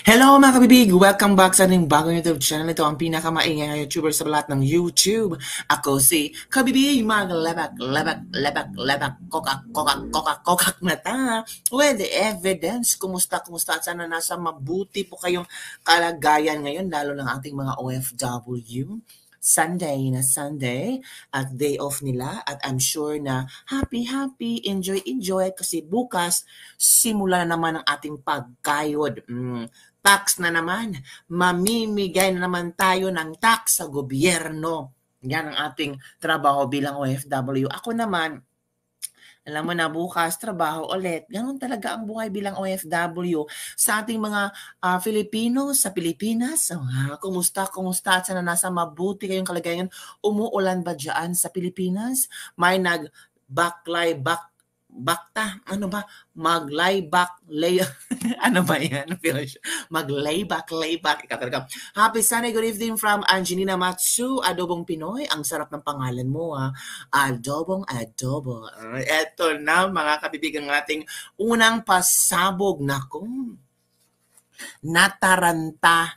Hello mga kabibig! Welcome back sa ating bagong YouTube channel. Ito ang pinakamaingay na YouTuber sa lahat ng YouTube. Ako si Kabibig, maglabak, kokak na ta. With evidence, kumusta at sana nasa mabuti po kayong kalagayan ngayon, lalo ng ating mga OFW. Sunday na Sunday at day off nila at I'm sure na happy, enjoy kasi bukas simula na naman ang ating pagkayod. Tax na naman, mamimigay na naman tayo ng tax sa gobyerno. Yan ang ating trabaho bilang OFW. Ako naman, alam mo na bukas, trabaho ulit. Ganun talaga ang buhay bilang OFW. Sa ating mga Filipino sa Pilipinas, kumusta at sana nasa mabuti kayong kalagayan. Umuulan ba dyan sa Pilipinas? May mag-layback, ano ba yan? Mag-layback. Happy Sunday, good evening from Angelina Matsu, Adobong Pinoy. Ang sarap ng pangalan mo, ha? Adobo. Eto na, mga kabibigang ating unang pasabog. Naku, nataranta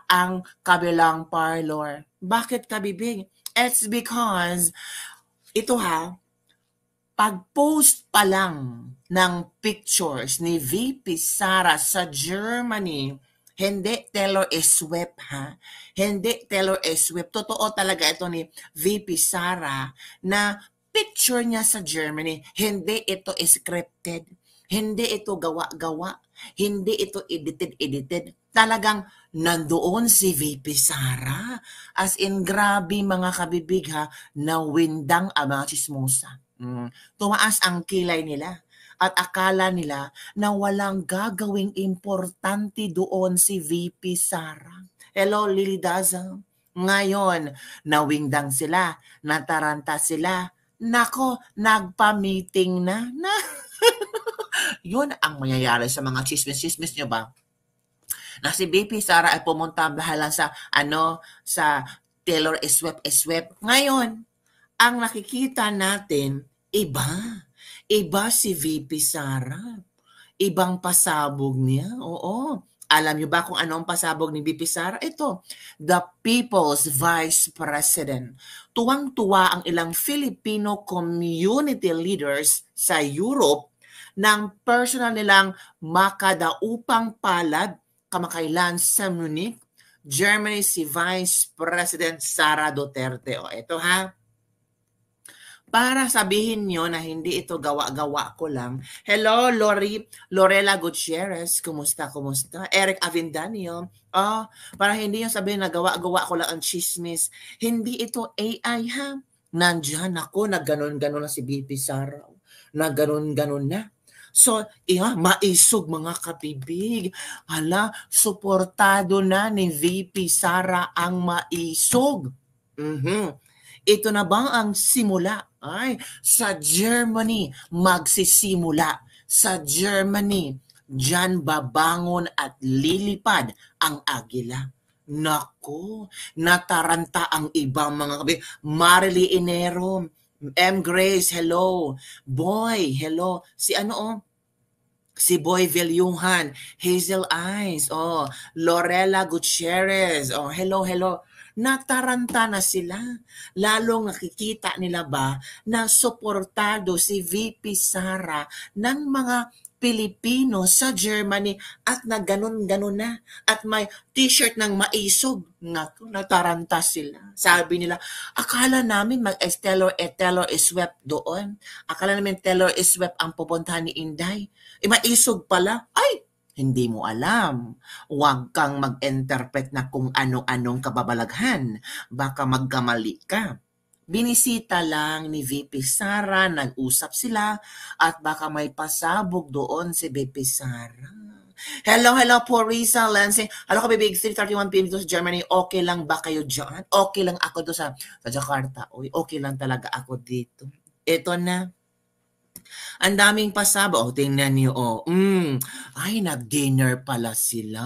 ang kabilang parlor. Bakit kabibig? It's because, ito pag-post pa lang ng pictures ni VP Sara sa Germany, hindi Taylor Swift Hindi Taylor Swift. Totoo talaga ito ni VP Sara na picture niya sa Germany. Hindi ito scripted. Hindi ito gawa-gawa. Hindi ito edited. Talagang nandoon si VP Sara. As in, grabe mga kabibig na windang ang mga chismosa. Tumaas ang kilay nila at akala nila na walang gagawing importante doon si VP Sara. Hello, Lily Daza. Ngayon, nawingdang sila, nataranta sila. Nako, nagpa-meeting na. Yun ang mangyayari sa mga chismis nyo ba? Na si VP Sara ay pumunta bahala sa Taylor Swift. Ngayon, ang nakikita natin, iba si VP Sara. Ibang pasabog niya. Oo. Alam niyo ba kung ano ang pasabog ni VP Sara? Ito, the People's Vice President. Tuwang-tuwa ang ilang Filipino community leaders sa Europe ng personal nilang makadaupang palad kamakailan sa Munich, Germany, si Vice President Sara Duterte. O, ito para sabihin nyo na hindi ito gawa-gawa ko lang. Hello, Lorela Gutierrez. Kumusta? Eric Avendaño. Para hindi nyo sabihin na gawa-gawa ko lang ang chismis. Hindi ito AI Nandyan ako, nagganon-ganon na si VP Sara. Nagganon-ganon na. So, maisog mga kabibig. Suportado na ni VP Sara ang maisog. Ito na ba ang simula? Sa Germany magsisimula. Sa Germany, dyan babangon at lilipad ang agila. Naku, nataranta ang ibang mga kabibig. Marily Enero, M. Grace, hello. Boy, hello. Si Boy Villuhan, Hazel Eyes, Lorela Gutierrez, hello. Nataranta na sila. Lalong nakikita nila ba na suportado si VP Sara ng mga Pilipino sa Germany at na ganun-ganun na. At may t-shirt ng maisog. Nataranta sila. Sabi nila, akala namin Taylor Swift doon. Akala namin Taylor Swift ang pupuntahan ni Inday. Maisog pala. Hindi mo alam. Huwag kang mag-interpret na kung ano-anong kababalaghan. Baka magkamali ka. Binisita lang ni VP Sara, nag-usap sila, at baka may pasabog doon si VP Sara. Hello po, Risa Lansing. Hello ka, bibig, 3:31 p.m. dito sa Germany. Okay lang ba kayo dyan? Okay lang ako doon sa Jakarta. Okay lang talaga ako dito. Ito na. Ang daming pasaba. O, tingnan niyo, ay, nag-dinner pala sila.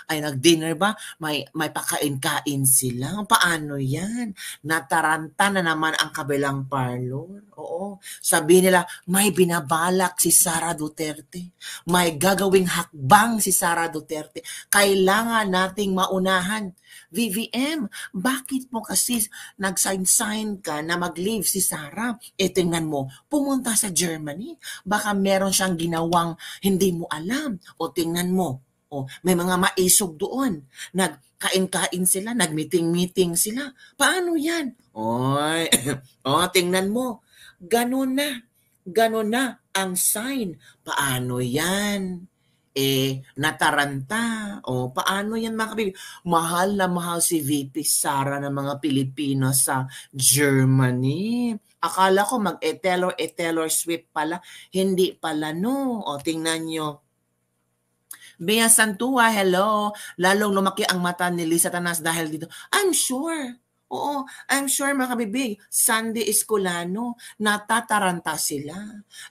Ay, nag-dinner ba? May pakain-kain sila. Paano yan? Nataranta na naman ang kabilang parlor. Oo. Sabi nila, may binabalak si Sara Duterte. May gagawing hakbang si Sara Duterte. Kailangan nating maunahan. VVM, bakit mo kasi nag-sign ka na mag-leave si Sara? Tingnan mo, pumunta sa Germany. Baka meron siyang ginawang hindi mo alam. O tingnan mo, may mga maisog doon. Nagkain-kain sila, nag-meeting-meeting sila. Paano yan? Oy, tingnan mo. Ganon na. Ganon na ang sign. Paano yan? Nataranta. Paano yan mga kabibig? Mahal na mahal si VP Sara ng mga Pilipino sa Germany. Akala ko mag-Taylor Swift pala. Hindi pala, no. Tingnan nyo. Bea Santua, hello. Lalong lumaki ang mata ni Lisa Tanas dahil dito. I'm sure. Oo, I'm sure mga kabibig, Sandy Escolano, natataranta sila.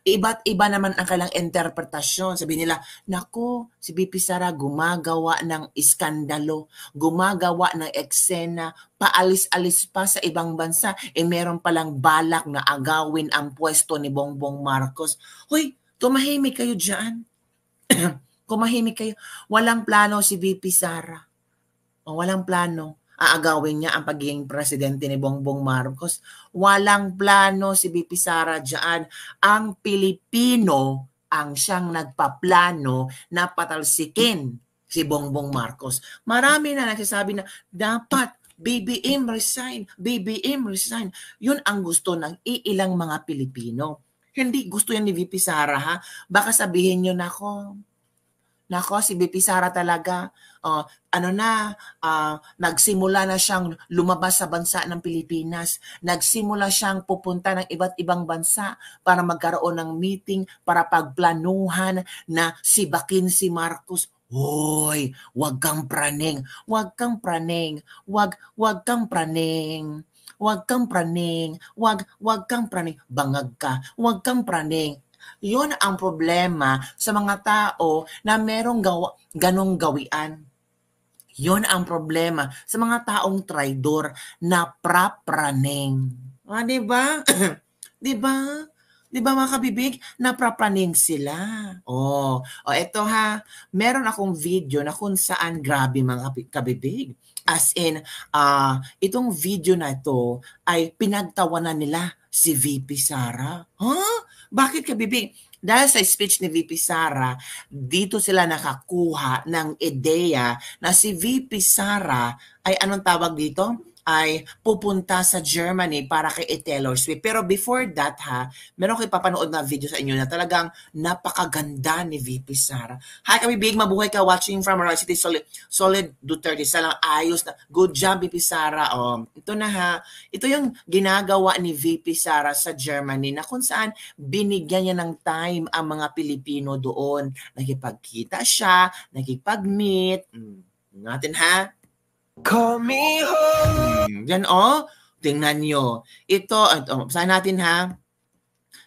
Iba't iba naman ang kailang interpretasyon. Sabi nila, nako, si BP Sara gumagawa ng iskandalo, gumagawa ng eksena, paalis-alis pa sa ibang bansa, meron palang balak na agawin ang pwesto ni Bongbong Marcos. Hoy, tumahimik kayo dyan. Kumahimik kayo. Walang plano si VP Sara. Walang plano. Aagawin niya ang pagiging presidente ni Bongbong Marcos. Walang plano si VP Sara dyan. Ang Pilipino ang siyang nagpaplano na patalsikin si Bongbong Marcos. Marami na nagsasabi na dapat BBM resign, BBM resign. Yun ang gusto ng iilang mga Pilipino. Hindi gusto yan ni VP Sara, ha? Baka sabihin nyo, Nako, si BP Sara talaga, nagsimula na siyang lumabas sa bansa ng Pilipinas. Nagsimula siyang pupunta ng iba't ibang bansa para magkaroon ng meeting, para pagplanuhan na sibakin si Marcos. Hoy, wag kang praning. Wag kang praning. Wag kang praning. Wag kang praning. Wag kang praning. Bangag ka. Wag kang praning. Yun ang problema sa mga tao na merong ganong gawian. Yun ang problema sa mga taong traidor na prapraning. Di ba? Di ba? Di ba mga kabibig? Naprapraning sila. Eto ha. Meron akong video na kung saan grabe mga kabibig. As in, itong video na ito ay pinagtawanan nila si VP Sara. Bakit kabibig? Dahil sa speech ni VP Sara, dito sila nakakuha ng ideya na si VP Sara ay anong tawag dito? Ay pupunta sa Germany para kay Taylor Swift. Pero before that meron ko ipapanood na video sa inyo na talagang napakaganda ni VP Sara. Hi kabibig, mabuhay ka, watching from Aroy City, Solid Duterte. Salang ayos na. Good job VP Sara. Ito na Ito yung ginagawa ni VP Sara sa Germany na kung saan binigyan niya ng time ang mga Pilipino doon. Nakipagkita siya, nakipag-meet. Natin Call me home. Yan tingnan nyo. Ito, basahin natin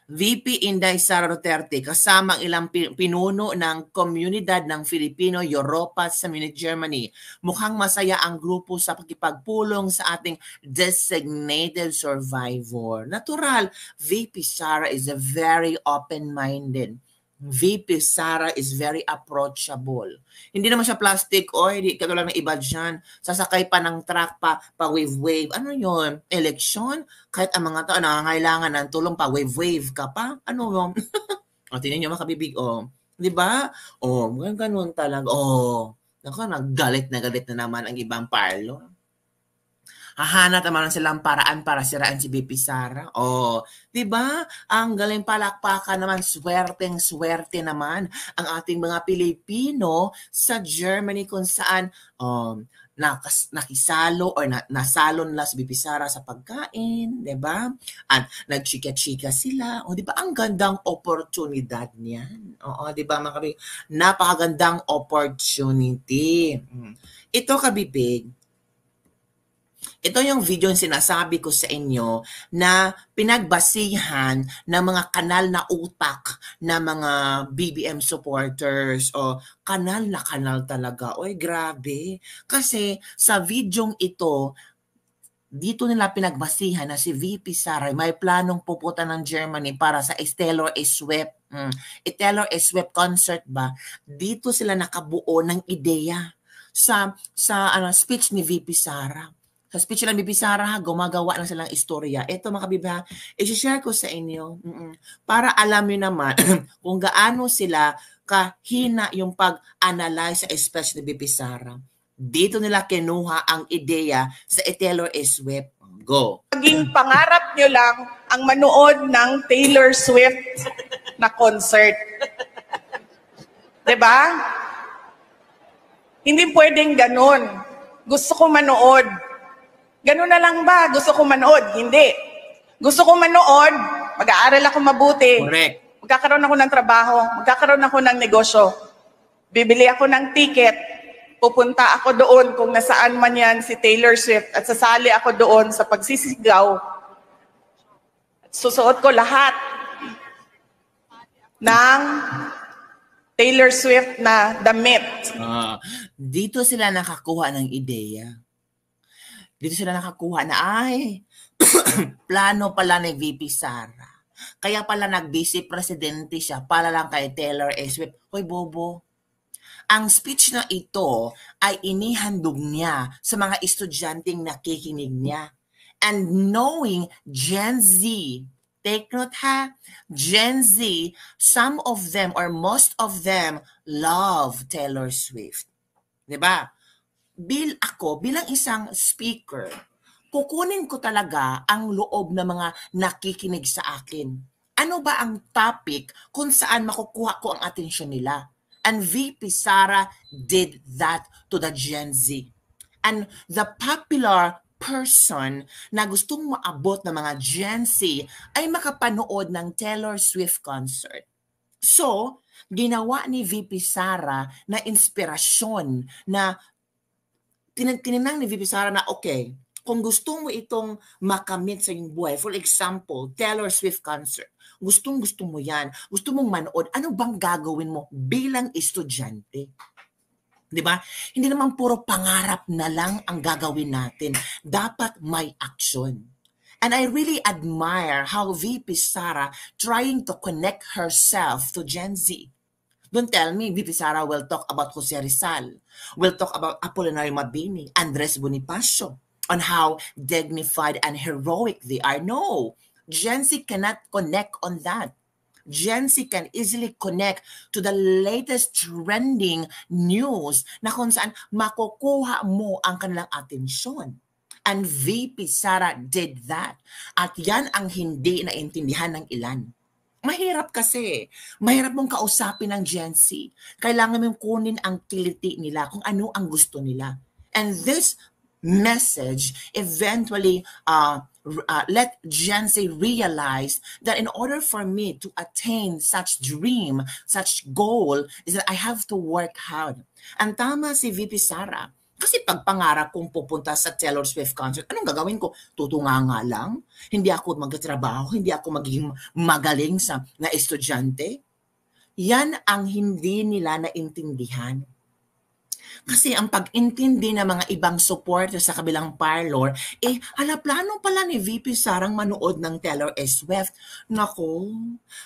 VP Inday Sara Duterte kasama ang ilang pinuno ng komunidad ng Filipino Europa sa Munich, Germany. Mukhang masaya ang grupo sa pagkipagpulong sa ating designated survivor. Natural, VP Sara is a very open-minded. VP Sara is very approachable. Hindi naman siya plastic, hindi katulad ng iba dyan. Sasakay pa ng truck pa wave-wave. Ano yun? Election? Kahit ang mga tao nangangailangan ng tulong pa wave-wave ka pa? Ano yun? Tingnan nyo mga kabibig, Di ba? Ganun talaga. Naku, galit na naman ang ibang parlo. Hahanap naman silang paraan para siraan si BP Sara. Di ba? Ang galing palakpakan naman, swerteng-swerte naman ang ating mga Pilipino sa Germany kung saan nakisalo or nasalo nila si BP Sara sa pagkain, di ba? At nagchika-chika sila. Di ba? Ang gandang oportunidad niyan. Di ba mga kabibig? Napakagandang opportunity. Ito kabibig, Ito yung video yung sinasabi ko sa inyo na pinagbasihan ng mga kanal na utak na mga BBM supporters o kanal na kanal talaga. Oy, grabe. Kasi sa videong ito, dito nila pinagbasihan na si VP Sara may planong pupunta ng Germany para sa Taylor Swift. Taylor Swift concert ba? Dito sila nakabuo ng ideya sa speech ni VP Sara. Sa speech ng VP Sara, gumagawa lang silang istorya. Ito mga kabiba, i-share ko sa inyo para alam niyo naman kung gaano sila kahina yung pag-analyze sa speech ni VP Sara. Dito nila kinuha ang ideya sa Taylor Swift. Go. Maging pangarap nyo lang ang manood ng Taylor Swift na concert. 'Di ba? Hindi pwedeng ganun. Gusto ko manood. Ganun na lang ba? Gusto ko manood? Hindi. Gusto ko manood, mag-aaral ako mabuti. Correct. Magkakaroon ako ng trabaho, magkakaroon ako ng negosyo. Bibili ako ng ticket, pupunta ako doon kung nasaan man yan si Taylor Swift at sasali ako doon sa pagsisigaw. At susuot ko lahat ng Taylor Swift na damit. Dito sila nakakuha ng ideya. Dito sila nakakuha na ay plano pala ni VP Sara. Kaya pala nag-vice presidente siya para lang kay Taylor Swift. Hoy bobo. Ang speech na ito ay inihandog niya sa mga estudyanteng nakikinig niya. And knowing Gen Z, take note ha, Gen Z, some of them or most of them love Taylor Swift. Diba? Ako, bilang isang speaker, kukunin ko talaga ang loob ng mga nakikinig sa akin. Ano ba ang topic kung saan makukuha ko ang atensyon nila? And VP Sara did that to the Gen Z. And the popular person na gustong maabot ng mga Gen Z ay makapanood ng Taylor Swift concert. So, ginawa ni VP Sara na inspirasyon na tinanang ni VP Sara na okay, kung gusto mo itong makamit sa iyong buhay, for example, Taylor Swift concert, gustong-gusto mo yan, gusto mong manood, ano bang gagawin mo bilang estudyante? Diba? Hindi naman puro pangarap na lang ang gagawin natin. Dapat may action. And I really admire how VP Sara trying to connect herself to Gen Z. Don't tell me VP Sara will talk about Jose Rizal, will talk about Apolinario Mabini, Andres Bonifacio, on how dignified and heroic they are. No, Gen Z cannot connect on that. Gen Z can easily connect to the latest trending news na kung saan makukuha mo ang kanilang atensyon. And VP Sara did that. At yan ang hindi naintindihan ng ilan. Mahirap kasi. Mahirap mong kausapin ng Gen Z. Kailangan mong kunin ang kiliti nila kung ano ang gusto nila. And this message eventually let Gen Z realize that in order for me to attain such dream, such goal, is that I have to work hard. Ang tama si VP Sara. Kasi pag pangarap kong pupunta sa Taylor Swift concert, anong gagawin ko? Tutunganga lang? Hindi ako magtatrabaho? Hindi ako magiging magaling na estudyante? Yan ang hindi nila naintindihan. Kasi ang pag-intindi ng mga ibang supporters sa kabilang parlor, plano pala ni VP Sarang manood ng Taylor Swift. Nako,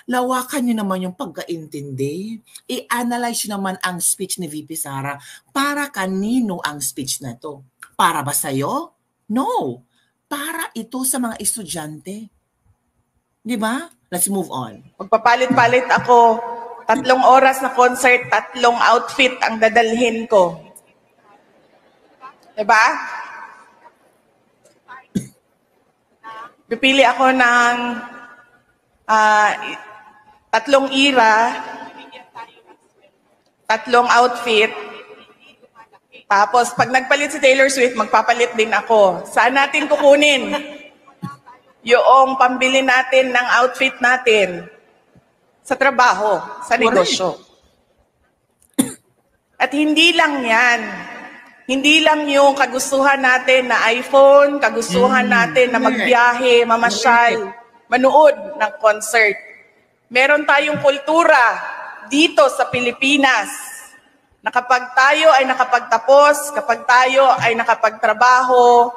lawakan nyo naman yung pagkaintindi. I-analyze nyo naman ang speech ni VP Sara. Para kanino ang speech na to? Para ba sa'yo? No. Para ito sa mga estudyante. Di ba? Let's move on. Magpapalit-palit ako. 3 oras na concert, 3 outfit ang dadalhin ko. Diba? Pipili ako ng 3 era, 3 outfit. Tapos, pag nagpalit si Taylor Swift, magpapalit din ako. Saan natin kukunin? Yung pambili natin ng outfit natin. Sa trabaho, sa negosyo. At hindi lang yan. Hindi lang yung kagustuhan natin na iPhone, kagustuhan natin na magbiyahe, mamasyal, manood ng concert. Meron tayong kultura dito sa Pilipinas na kapag tayo ay nakapagtapos, kapag tayo ay nakapagtrabaho,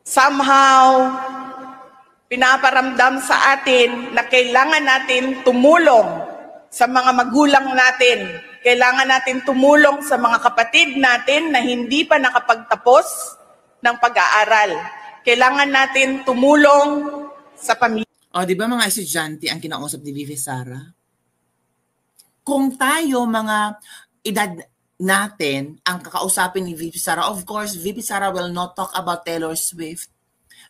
somehow, pinaparamdam sa atin na kailangan natin tumulong sa mga magulang natin. Kailangan natin tumulong sa mga kapatid natin na hindi pa nakapagtapos ng pag-aaral. Kailangan natin tumulong sa pamilya. O, di ba mga estudyante ang kinausap ni Vivi Sara? Kung tayo mga edad natin ang kakausapin ni VP Sara, of course, VP Sara will not talk about Taylor Swift.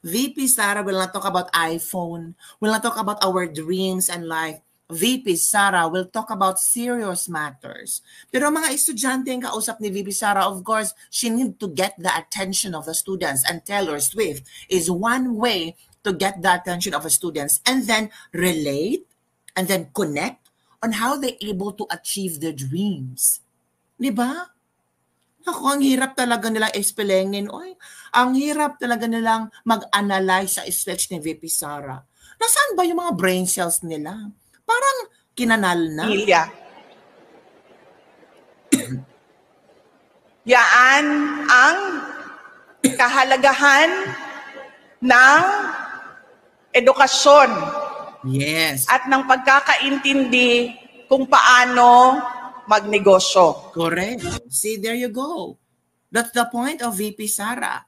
VP Sara will not talk about iPhone, will not talk about our dreams and life. VP Sara will talk about serious matters. Pero mga estudyante ang kausap ni VP Sara, of course, she need to get the attention of the students, and Taylor Swift is one way to get the attention of the students and then relate and then connect on how they're able to achieve their dreams. Diba? Ako, ang hirap talaga nilang explainin. Oy, ang hirap talaga nilang mag-analyze sa speech ni VP Sara. Nasaan ba yung mga brain cells nila? Parang kinanal na. Pamilya. Yaan ang kahalagahan ng edukasyon. Yes. At ng pagkakaintindi kung paano magnegosyo. Correct. See, there you go. That's the point of VP Sara.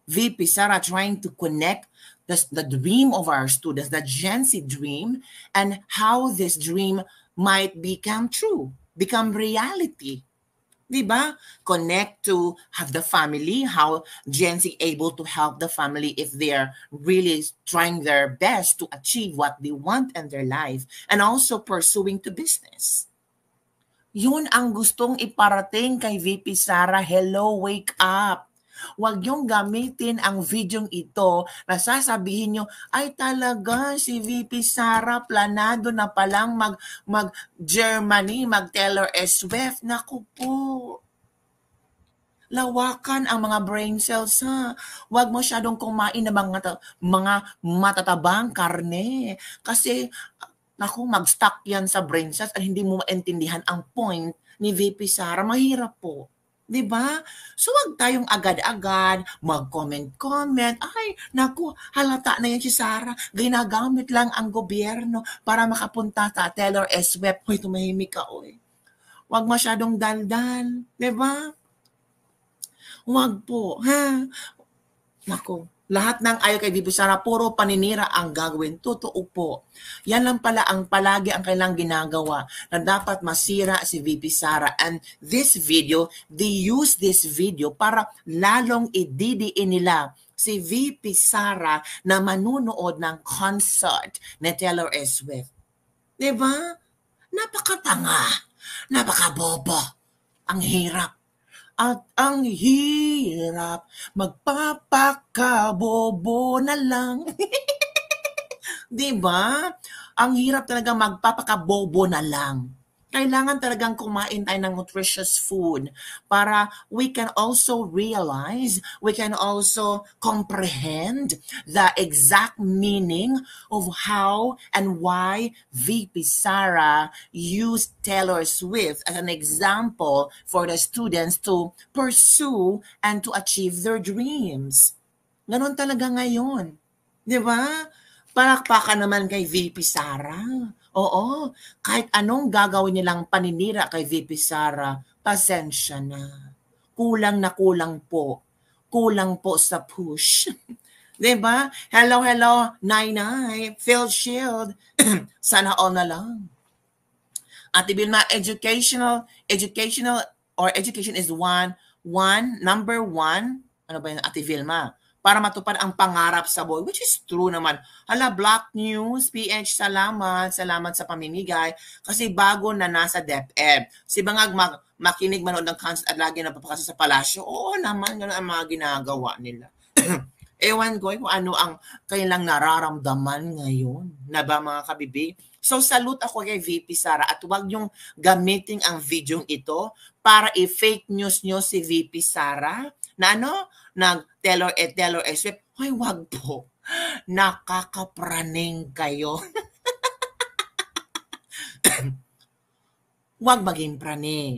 VP Sara trying to connect the dream of our students, the Gen Z dream, and how this dream might become true, become reality. Diba? Connect to have the family, how Gen Z able to help the family if they're really trying their best to achieve what they want in their life, and also pursuing to business. Yun ang gustong iparating kay VP Sara. Hello, wake up. Huwag yung gamitin ang video ito na sasabihin nyo, ay talaga si VP Sara planado na palang mag-Germany, mag-Taylor Swift. Naku po. Lawakan ang mga brain cells, ha. Huwag masyadong kumain ng mga matatabang karne. Kasi, naku, mag-stuck yan sa brain cells at hindi mo maintindihan ang point ni VP Sara. Mahirap po. Diba? So, wag tayong agad-agad, mag-comment-comment. Ay, naku, halata na yan si Sara. Ginagamit lang ang gobyerno para makapunta sa Taylor Swift. Hoy, tumahimik ka, oy. Wag masyadong daldal. Diba? Wag po, ha? Naku, lahat ng ayaw kay VP Sara, puro paninira ang gagawin. Totoo po. Yan lang pala ang palagi ang kailang ginagawa na dapat masira si VP Sara. And this video, they use this video para lalong ididiin nila si VP Sara na manunood ng concert ni Taylor Swift. Diba? Napakatanga. Napakabobo. Ang hirap. At ang hirap, magpapakabobo na lang. Diba? Ang hirap talaga magpapakabobo na lang. Kailangan talagang kumain tayo ng nutritious food para we can also realize, we can also comprehend the exact meaning of how and why VP Sara used Taylor Swift as an example for the students to pursue and to achieve their dreams. Ganon talaga ngayon. Di ba? Palakpakan naman kay VP Sara. Oo, kahit anong gagawin nilang paninira kay VP Sara, pasensya na. Kulang na kulang po. Kulang po sa push. Diba? Hello, hello, Nay-Nay, Phil Shield. Sana all na lang. Ate Vilma, education is number one. Ano ba yun, Ate Vilma? Para matupad ang pangarap sa buhay, which is true naman. Hala, Black News, PH, salamat sa pamimigay, kasi bago na nasa DepEd. Si Bangag makinig manood ng concert at lagi napapakasa sa palasyo, oo naman, gano'n ang mga ginagawa nila. Ewan ko kung ano ang kailang nararamdaman ngayon, na ba mga kabibi? So salute ako kay VP Sara at huwag niyong gamitin ang video ito para i-fake news niyo si VP Sara na ano, nag-Taylor Swift. Hoy, wag po. Nakakapraning kayo. Wag maging praning.